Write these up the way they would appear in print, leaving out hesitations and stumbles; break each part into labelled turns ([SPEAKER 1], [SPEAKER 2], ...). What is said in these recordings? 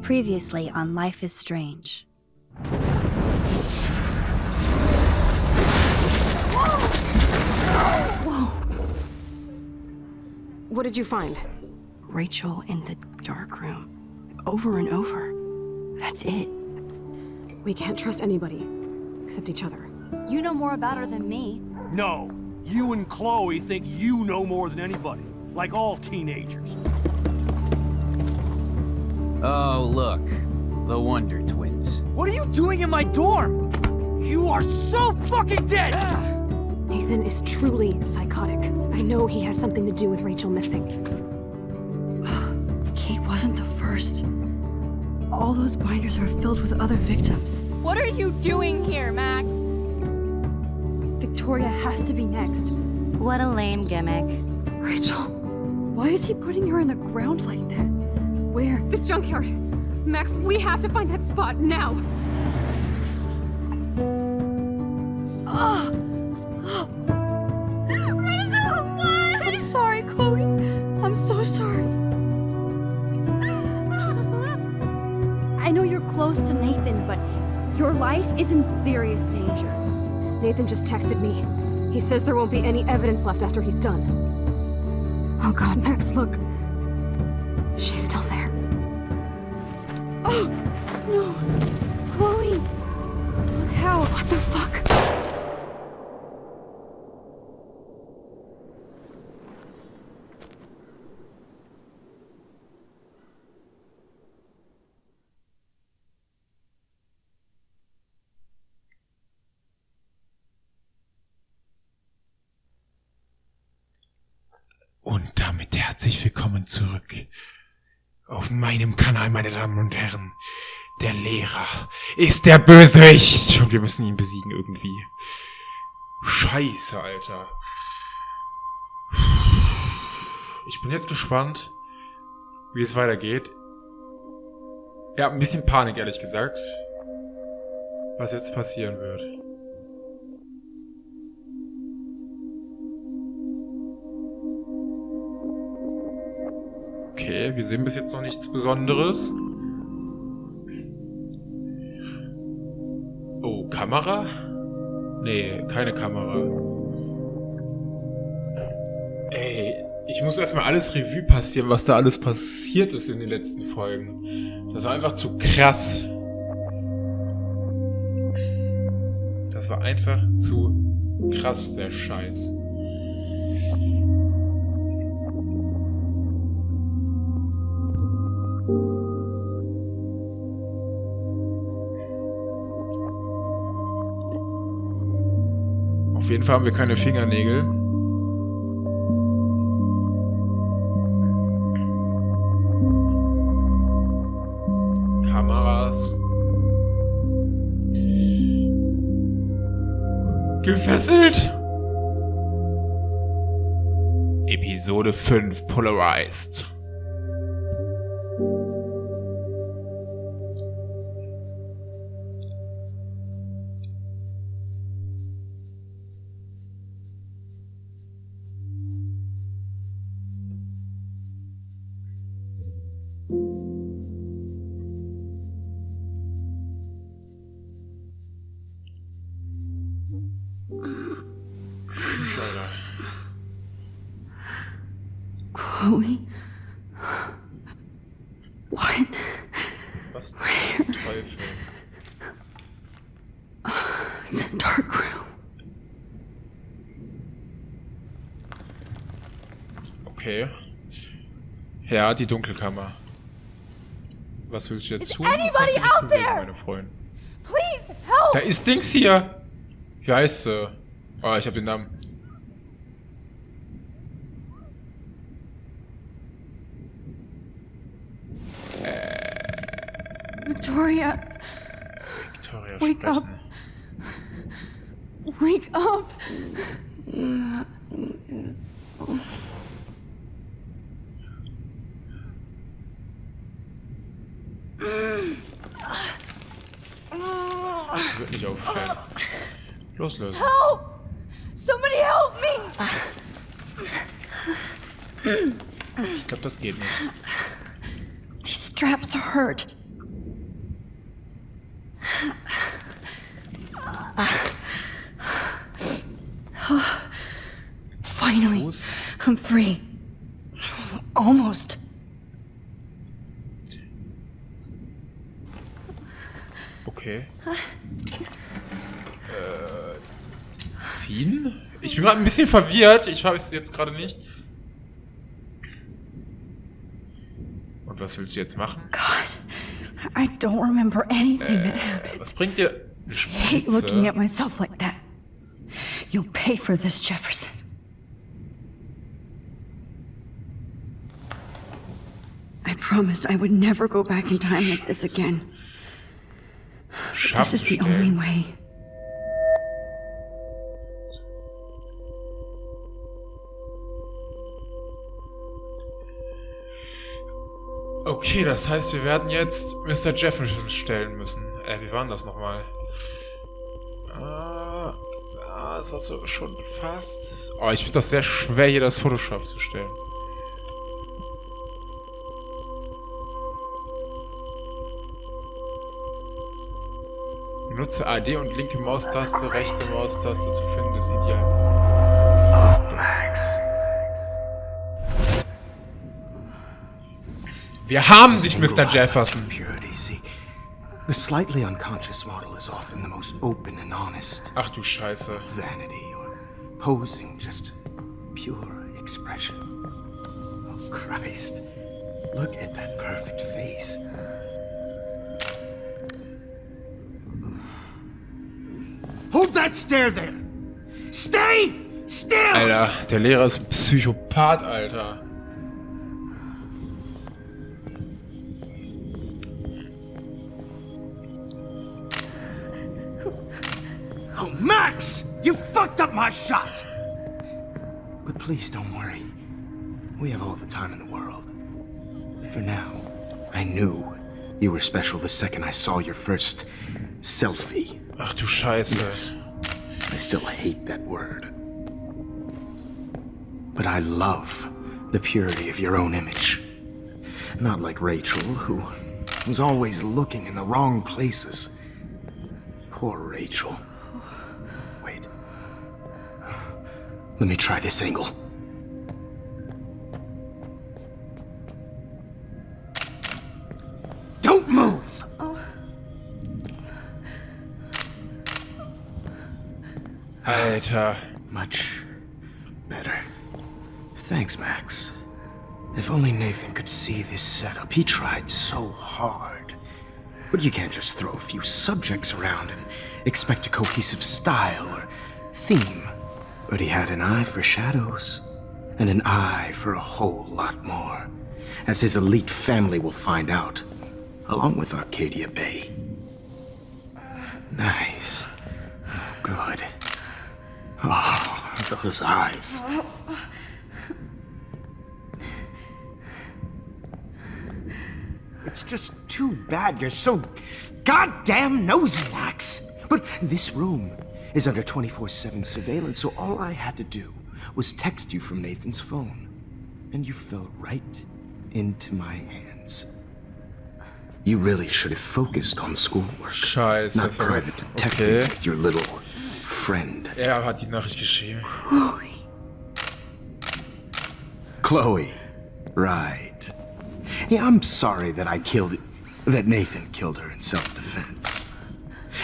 [SPEAKER 1] Previously on Life is Strange.
[SPEAKER 2] Whoa! What did you find?
[SPEAKER 3] Rachel in the dark room. Over and over. That's it.
[SPEAKER 2] We can't trust anybody, except each other.
[SPEAKER 1] You know more about her than me.
[SPEAKER 4] No, you and Chloe think you know more than anybody, like all teenagers.
[SPEAKER 5] Oh, look. The Wonder Twins.
[SPEAKER 6] What are you doing in my dorm? You are so fucking dead!
[SPEAKER 2] Nathan is truly psychotic. I know he has something to do with Rachel missing.
[SPEAKER 3] Kate wasn't the first. All those binders are filled with other victims.
[SPEAKER 7] What are you doing here, Max?
[SPEAKER 3] Victoria has to be next.
[SPEAKER 1] What a lame gimmick.
[SPEAKER 3] Rachel, why is he putting her in the ground like that? Where?
[SPEAKER 2] The junkyard! Max, we have to find that spot now!
[SPEAKER 3] Rachel, what? I'm sorry, Chloe. I'm so sorry. I know you're close to Nathan, but your life is in serious danger.
[SPEAKER 2] Nathan just texted me. He says there won't be any evidence left after he's done. Oh god, Max, look. She's still there.
[SPEAKER 3] Oh, no. Chloe. Look how.
[SPEAKER 2] What the fuck?
[SPEAKER 8] Und damit herzlich willkommen zurück auf meinem Kanal, meine Damen und Herren. Der Lehrer ist der Bösewicht und wir müssen ihn besiegen irgendwie. Scheiße, Alter. Ich bin jetzt gespannt, wie es weitergeht. Ich habe ein bisschen Panik, ehrlich gesagt, was jetzt passieren wird. Okay, wir sehen bis jetzt noch nichts Besonderes. Oh, Kamera? Nee, keine Kamera. Ey, ich muss erstmal alles Revue passieren, was da alles passiert ist in den letzten Folgen. Das war einfach zu krass. Das war einfach zu krass, der Scheiß. Auf jeden Fall haben wir keine Fingernägel. Kameras. Gefesselt. Episode 5 Polarized. Alter.
[SPEAKER 3] Chloe? What?
[SPEAKER 8] Was zum Teufel?
[SPEAKER 3] It's a dark room.
[SPEAKER 8] Okay. Ja, die Dunkelkammer. Was willst du jetzt tun?
[SPEAKER 7] Anybody out there?
[SPEAKER 8] Meine Freunde.
[SPEAKER 7] Please help!
[SPEAKER 8] Da ist Dings hier. Wie heißt sie? Oh, ich hab den Namen.
[SPEAKER 3] Victoria.
[SPEAKER 8] Victoria
[SPEAKER 3] Wake
[SPEAKER 8] sprechen.
[SPEAKER 3] up. Wake up.
[SPEAKER 8] Wird nicht aufstehen. Loslösen.
[SPEAKER 7] Help! Somebody help me!
[SPEAKER 8] Ich glaube, das geht nicht.
[SPEAKER 3] These straps hurt. Finally,
[SPEAKER 8] Fuß.
[SPEAKER 3] I'm free. Almost.
[SPEAKER 8] Okay. Ziehen? Ich bin gerade ein bisschen verwirrt. Ich weiß es jetzt gerade nicht. Und was willst du jetzt machen?
[SPEAKER 3] God, I don't remember anything that happened.
[SPEAKER 8] Was bringt dir eine
[SPEAKER 3] I hate looking
[SPEAKER 8] Spritze?
[SPEAKER 3] at myself like that. You'll pay for this, Jefferson. I promised I would never go back in time like this again. This is the only
[SPEAKER 8] Scharf
[SPEAKER 3] way.
[SPEAKER 8] Okay, das heißt, wir werden jetzt Mr. Jefferson stellen müssen. Wie war denn das nochmal? Das war so schon fast... Oh, ich finde das sehr schwer, hier das Foto scharf zu stellen. Benutze AD und linke Maustaste, rechte Maustaste zu finden, ist ideal. Wir haben dich, Mr. Jefferson.
[SPEAKER 9] Purity, see. The slightly unconscious model is often the most open and honest.
[SPEAKER 8] Ach du Scheiße.
[SPEAKER 9] Vanity or posing, just pure expression. Oh Christ, look at that perfect face. Hold that stare there! Stay still!
[SPEAKER 8] Alter, der Lehrer ist ein Psychopath, Alter.
[SPEAKER 9] Oh, Max! You fucked up my shot! But please don't worry. We have all the time in the world. For now, I knew you were special the second I saw your first selfie.
[SPEAKER 8] Ach du Scheiße.
[SPEAKER 9] Yes, I still hate that word. But I love the purity of your own image. Not like Rachel, who was always looking in the wrong places. Poor Rachel. Wait. Let me try this angle. Don't move!
[SPEAKER 8] Alter.
[SPEAKER 9] Much better. Thanks, Max. If only Nathan could see this setup. He tried so hard. But you can't just throw a few subjects around and expect a cohesive style or theme. But he had an eye for shadows, and an eye for a whole lot more, as his elite family will find out, along with Arcadia Bay. Nice. Good. Oh, those eyes. It's just too bad you're so goddamn nosy, Max. But this room is under 24/7 surveillance, so all I had to do was text you from Nathan's phone. And you fell right into my hands. You really should have focused on schoolwork.
[SPEAKER 8] Scheiße.
[SPEAKER 9] Not private detective with your little friend.
[SPEAKER 8] Er hat die Nachricht geschrieben.
[SPEAKER 9] Chloe. Right. Yeah, I'm sorry that Nathan killed her in self-defense.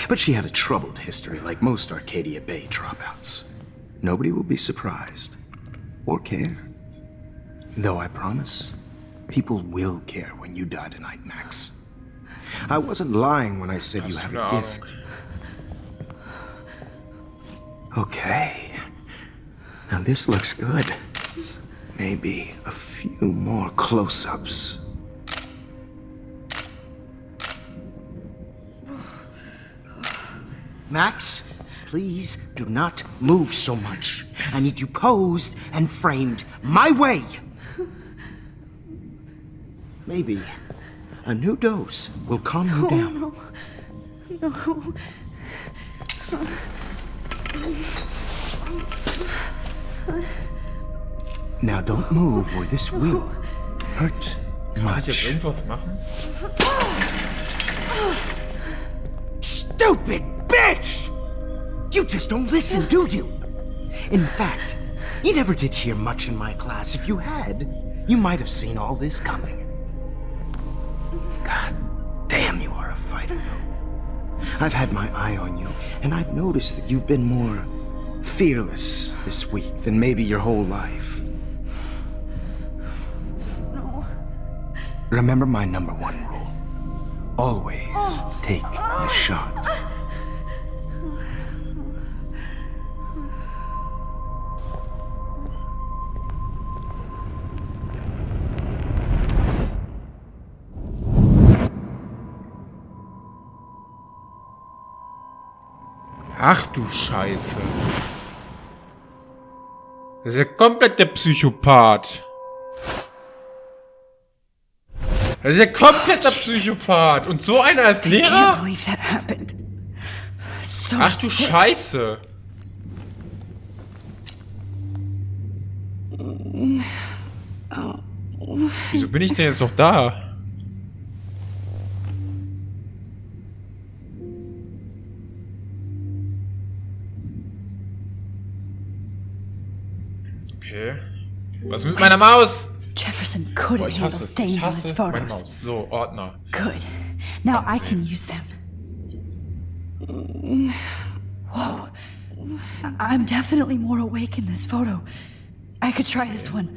[SPEAKER 9] But she had a troubled history like most Arcadia Bay dropouts. Nobody will be surprised. Or care. Though I promise, people will care when you die tonight, Max. I wasn't lying when I said you have a gift. Okay. Now this looks good. Maybe a few more close-ups. Max, please do not move so much. I need you posed and framed my way. Maybe a new dose will calm you down.
[SPEAKER 3] No.
[SPEAKER 9] Now don't move or this will hurt
[SPEAKER 8] Kann ich jetzt
[SPEAKER 9] much.
[SPEAKER 8] irgendwas machen?
[SPEAKER 9] stupid bitch! You just don't listen, do you? In fact, you never did hear much in my class. If you had, you might have seen all this coming. God damn, you are a fighter, though. I've had my eye on you, and I've noticed that you've been more fearless this week than maybe your whole life.
[SPEAKER 3] No.
[SPEAKER 9] Remember my number one rule. Always take the shot.
[SPEAKER 8] Ach du Scheiße. Das ist ja komplett der Psychopath. Das ist ja komplett der Psychopath. Und so einer als Lehrer? Ach du Scheiße. Wieso bin ich denn jetzt noch da? Okay. Was mit meiner Maus?
[SPEAKER 1] Jefferson couldn't
[SPEAKER 8] Ich
[SPEAKER 1] handle
[SPEAKER 8] hasse es.
[SPEAKER 1] stains
[SPEAKER 8] Ich
[SPEAKER 1] on his
[SPEAKER 8] hasse meine
[SPEAKER 1] photos.
[SPEAKER 8] Maus. So, Ordner.
[SPEAKER 1] Good. Now I can use them. Whoa. I'm definitely more awake in this photo. I could try this one.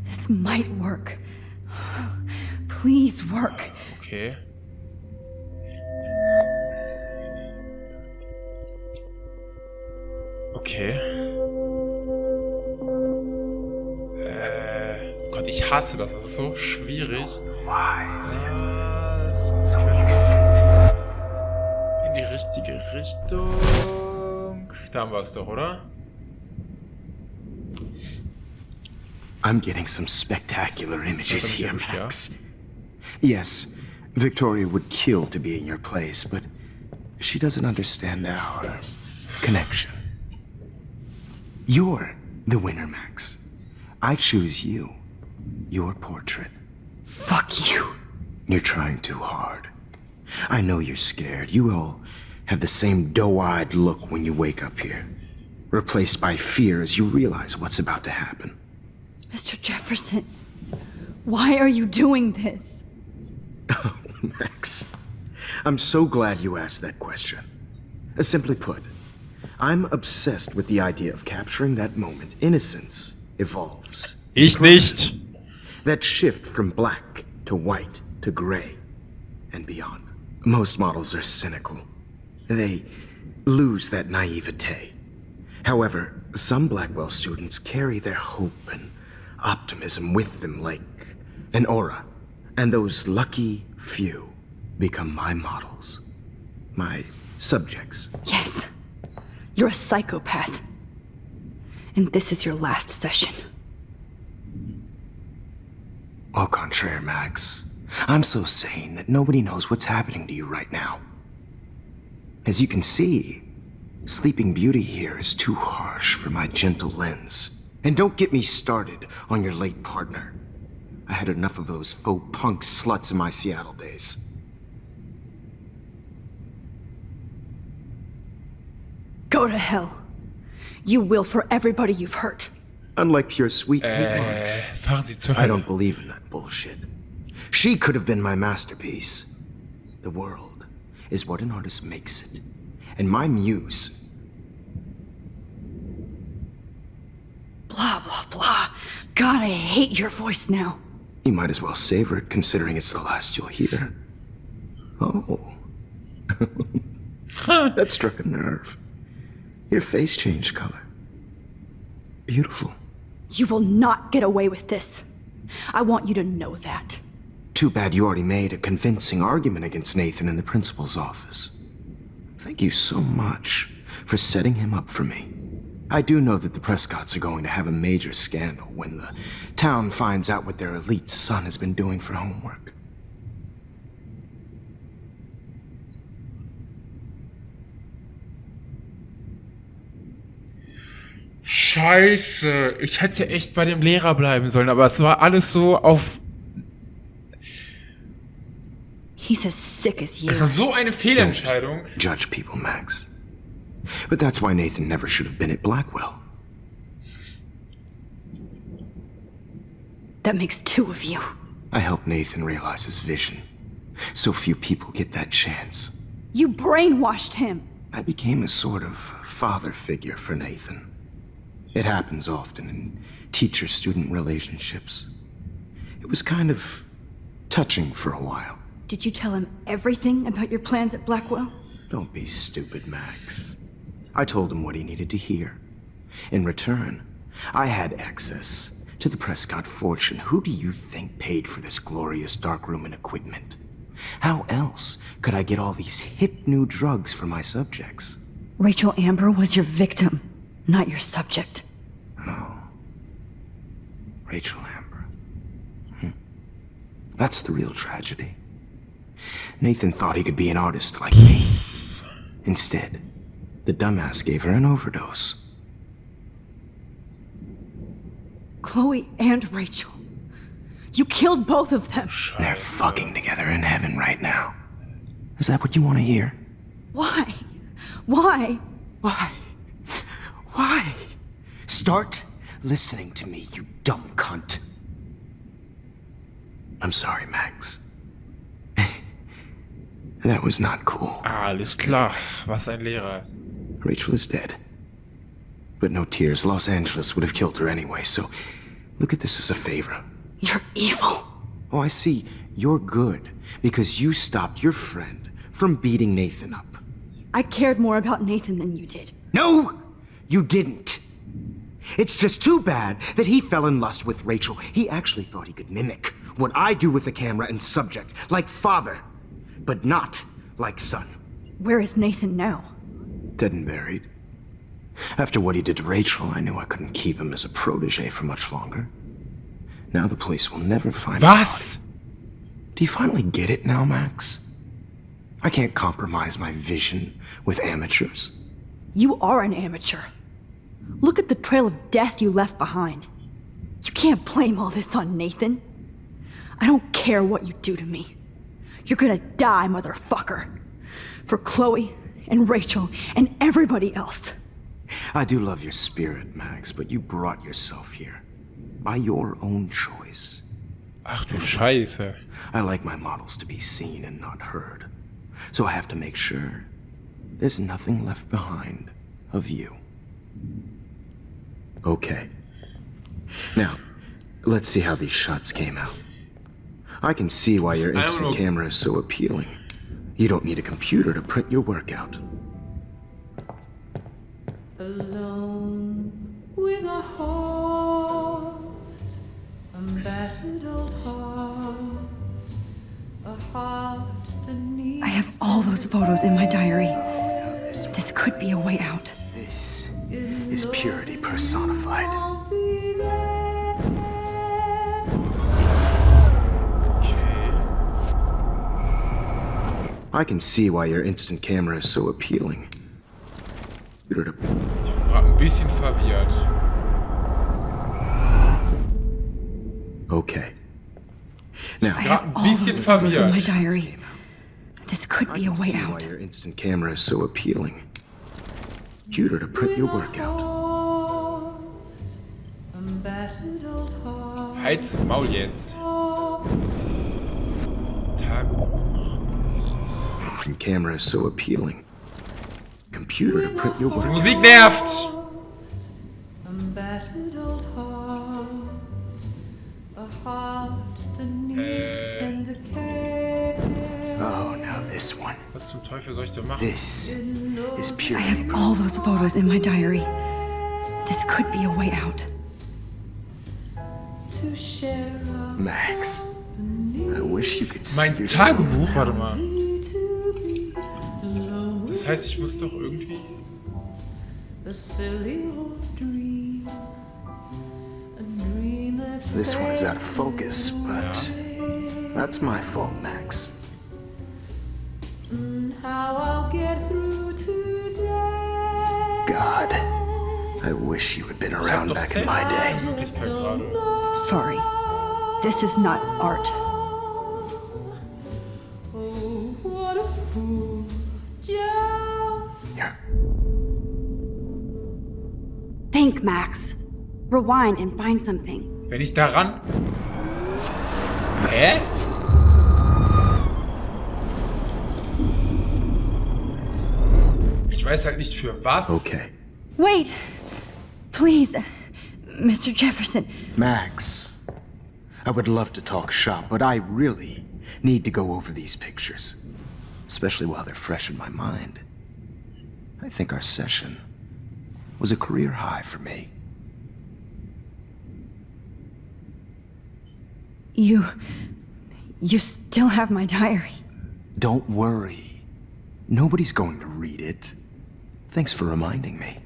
[SPEAKER 1] This might work. Please work.
[SPEAKER 8] Okay. Okay. Gott, ich hasse das. Das ist so schwierig. Das könnte in die richtige Richtung. Da haben wir es doch, oder?
[SPEAKER 9] I'm getting some spectacular images here, Max. Yes, Victoria would kill to be in your place, but she doesn't understand our connection. You're the winner, Max. I choose you. Your portrait.
[SPEAKER 1] Fuck you.
[SPEAKER 9] You're trying too hard. I know you're scared. You all have the same doe-eyed look when you wake up here, replaced by fear as you realize what's about to happen.
[SPEAKER 3] Mr. Jefferson, why are you doing this?
[SPEAKER 9] Oh, Max. I'm so glad you asked that question. Simply put, I'm obsessed with the idea of capturing that moment innocence evolves.
[SPEAKER 8] Ich nicht.
[SPEAKER 9] That shift from black to white to gray and beyond. Most models are cynical. They lose that naivete. However, some Blackwell students carry their hope and optimism with them like an aura. And those lucky few become my models. My subjects.
[SPEAKER 3] Yes. You're a psychopath. And this is your last session.
[SPEAKER 9] Au contraire, Max. I'm so sane that nobody knows what's happening to you right now. As you can see, Sleeping Beauty here is too harsh for my gentle lens. And don't get me started on your late partner. I had enough of those faux punk sluts in my Seattle days.
[SPEAKER 3] Go to hell. You will for everybody you've hurt.
[SPEAKER 9] Unlike pure sweet Kate Marsh,
[SPEAKER 8] Fahren Sie zur
[SPEAKER 9] I
[SPEAKER 8] Hölle.
[SPEAKER 9] don't believe in that bullshit. She could have been my masterpiece. The world is what an artist makes it. And my muse...
[SPEAKER 3] Blah, blah, blah. God, I hate your voice now.
[SPEAKER 9] You might as well savor it, considering it's the last you'll hear. Oh. That struck a nerve. Your face changed color. Beautiful.
[SPEAKER 3] You will not get away with this. I want you to know that.
[SPEAKER 9] Too bad you already made a convincing argument against Nathan in the principal's office. Thank you so much for setting him up for me. I do know that the Prescotts are going to have a major scandal when the town finds out what their elite son has been doing for homework.
[SPEAKER 8] Scheiße. Ich hätte echt bei dem Lehrer bleiben sollen, aber es war alles so auf...
[SPEAKER 1] He's as sick as you.
[SPEAKER 8] Es war so eine Fehlentscheidung.
[SPEAKER 9] Judge people, Max. But that's why Nathan never should have been at Blackwell.
[SPEAKER 1] That makes two of you.
[SPEAKER 9] I helped Nathan realize his vision. So few people get that chance.
[SPEAKER 3] You brainwashed him.
[SPEAKER 9] I became a sort of father figure for Nathan. It happens often in teacher-student relationships. It was kind of touching for a while.
[SPEAKER 1] Did you tell him everything about your plans at Blackwell?
[SPEAKER 9] Don't be stupid, Max. I told him what he needed to hear. In return, I had access to the Prescott fortune. Who do you think paid for this glorious darkroom and equipment? How else could I get all these hip new drugs for my subjects?
[SPEAKER 1] Rachel Amber was your victim, not your subject.
[SPEAKER 9] Oh. Rachel Amber. That's the real tragedy. Nathan thought he could be an artist like me. Instead, the dumbass gave her an overdose.
[SPEAKER 1] Chloe and Rachel. You killed both of them.
[SPEAKER 9] They're fucking together in heaven right now. Is that what you want to hear?
[SPEAKER 1] Why? Why?
[SPEAKER 9] Why? Why? Start listening to me, you dumb cunt. I'm sorry, Max. That was not cool.
[SPEAKER 8] Alles klar. Was ein Lehrer.
[SPEAKER 9] Rachel is dead. But no tears. Los Angeles would have killed her anyway, so look at this as a favor.
[SPEAKER 1] You're evil.
[SPEAKER 9] Oh, I see. You're good because you stopped your friend from beating Nathan up.
[SPEAKER 1] I cared more about Nathan than you did.
[SPEAKER 9] No, you didn't. It's just too bad that he fell in lust with Rachel. He actually thought he could mimic what I do with the camera and subject, like father, but not like son.
[SPEAKER 1] Where is Nathan now?
[SPEAKER 9] Dead and buried. After what he did to Rachel, I knew I couldn't keep him as a protege for much longer. Now the police will never find him.
[SPEAKER 8] Was?
[SPEAKER 9] Do you finally get it now, Max? I can't compromise my vision with amateurs.
[SPEAKER 1] You are an amateur. Look at the trail of death you left behind. You can't blame all this on Nathan. I don't care what you do to me. You're gonna die, motherfucker. For Chloe and Rachel and everybody else.
[SPEAKER 9] I do love your spirit, Max, but you brought yourself here. By your own choice.
[SPEAKER 8] Ach du Scheiße.
[SPEAKER 9] I like my models to be seen and not heard. So I have to make sure there's nothing left behind of you. Okay. Now, let's see how these shots came out. I can see why your instant camera is so appealing. You don't need a computer to print your work out.
[SPEAKER 10] Alone with a heart, a battered old heart, a heart that needs...
[SPEAKER 1] I have all those photos in my diary. This could be a way out.
[SPEAKER 9] This is purity personified.
[SPEAKER 10] I'll be there.
[SPEAKER 9] I can see why your instant camera is so appealing.
[SPEAKER 8] Ich war ein bisschen verwirrt.
[SPEAKER 9] Okay. Now,
[SPEAKER 1] I have all those photos in my diary. This could be a way out.
[SPEAKER 9] why your instant camera is so appealing. Computer to print your work out.
[SPEAKER 8] Halt's Maul jetzt. Tagebuch.
[SPEAKER 9] Camera is so appealing. Computer to print your
[SPEAKER 8] Die
[SPEAKER 9] work
[SPEAKER 8] Musik nervt.
[SPEAKER 9] Oh, now this one.
[SPEAKER 8] Was zum Teufel soll ich da machen?
[SPEAKER 9] This is
[SPEAKER 1] I
[SPEAKER 9] purity.
[SPEAKER 1] have all those photos in my diary. This could be a way out.
[SPEAKER 9] Max, I wish you could see
[SPEAKER 8] Mein
[SPEAKER 9] yourself
[SPEAKER 8] Tagebuch,
[SPEAKER 9] now.
[SPEAKER 8] warte mal. Das heißt, ich muss doch irgendwie...
[SPEAKER 9] This one is out of focus, but that's my fault, Max. God, I wish you had been
[SPEAKER 8] Ich hab
[SPEAKER 9] around
[SPEAKER 8] doch
[SPEAKER 9] back in
[SPEAKER 8] selbst
[SPEAKER 9] my day.
[SPEAKER 8] überlegt halt gerade.
[SPEAKER 1] Sorry. This is not art.
[SPEAKER 10] Oh, what a fool. Just
[SPEAKER 9] Yeah.
[SPEAKER 3] Think, Max. Rewind and find something.
[SPEAKER 8] Wenn ich daran... Hä? Ich weiß halt nicht für was.
[SPEAKER 9] Okay.
[SPEAKER 1] Wait! Please, Mr. Jefferson.
[SPEAKER 9] Max, I would love to talk shop, but I really need to go over these pictures. Especially while they're fresh in my mind. I think our session was a career high for me.
[SPEAKER 1] You still have my diary.
[SPEAKER 9] Don't worry. Nobody's going to read it. Thanks for reminding me.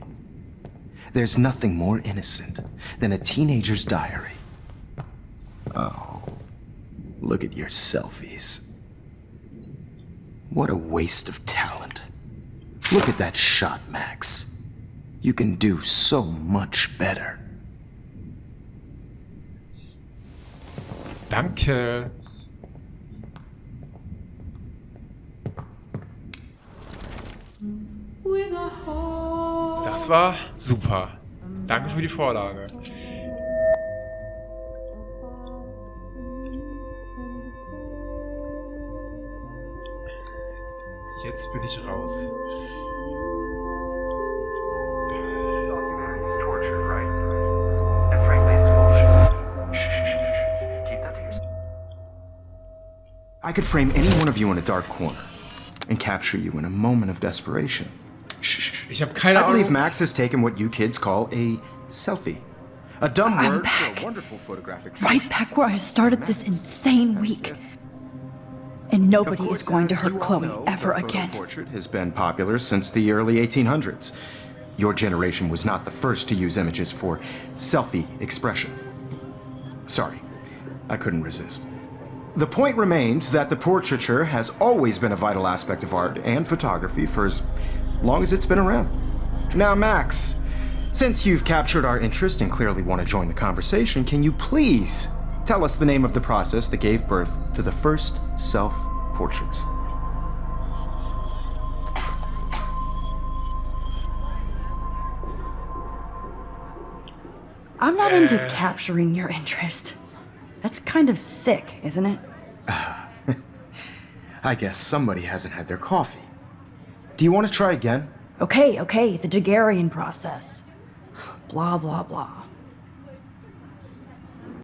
[SPEAKER 9] There's nothing more innocent than a teenager's diary. Oh, look at your selfies. What a waste of talent. Look at that shot, Max. You can do so much better.
[SPEAKER 8] Danke.
[SPEAKER 10] with a heart.
[SPEAKER 8] Das war super. Danke für die Vorlage. Jetzt bin ich raus.
[SPEAKER 9] I could frame any one of you in a dark corner and capture you in a moment of desperation.
[SPEAKER 8] Ich habe keine
[SPEAKER 9] I believe
[SPEAKER 8] Ahnung.
[SPEAKER 9] Max has taken what you kids call a selfie. A dumb
[SPEAKER 1] I'm
[SPEAKER 9] word
[SPEAKER 1] back.
[SPEAKER 9] for a wonderful photographic
[SPEAKER 1] Right
[SPEAKER 9] tradition.
[SPEAKER 1] back where I started this insane week. And
[SPEAKER 9] Of
[SPEAKER 1] nobody
[SPEAKER 9] course,
[SPEAKER 1] is going to
[SPEAKER 9] as
[SPEAKER 1] hurt
[SPEAKER 9] you all
[SPEAKER 1] Chloe
[SPEAKER 9] know,
[SPEAKER 1] ever
[SPEAKER 9] the photo
[SPEAKER 1] again.
[SPEAKER 9] portrait has been popular since the early 1800s. Your generation was not the first to use images for selfie expression. Sorry, I couldn't resist. The point remains that the portraiture has always been a vital aspect of art and photography for as long as it's been around. Now, Max, since you've captured our interest and clearly want to join the conversation, can you please tell us the name of the process that gave birth to the first self-portraits?
[SPEAKER 1] I'm not into capturing your interest. That's kind of sick, isn't it?
[SPEAKER 9] I guess somebody hasn't had their coffee. Do you want to try again?
[SPEAKER 1] Okay, the Daguerrean process. Blah, blah, blah.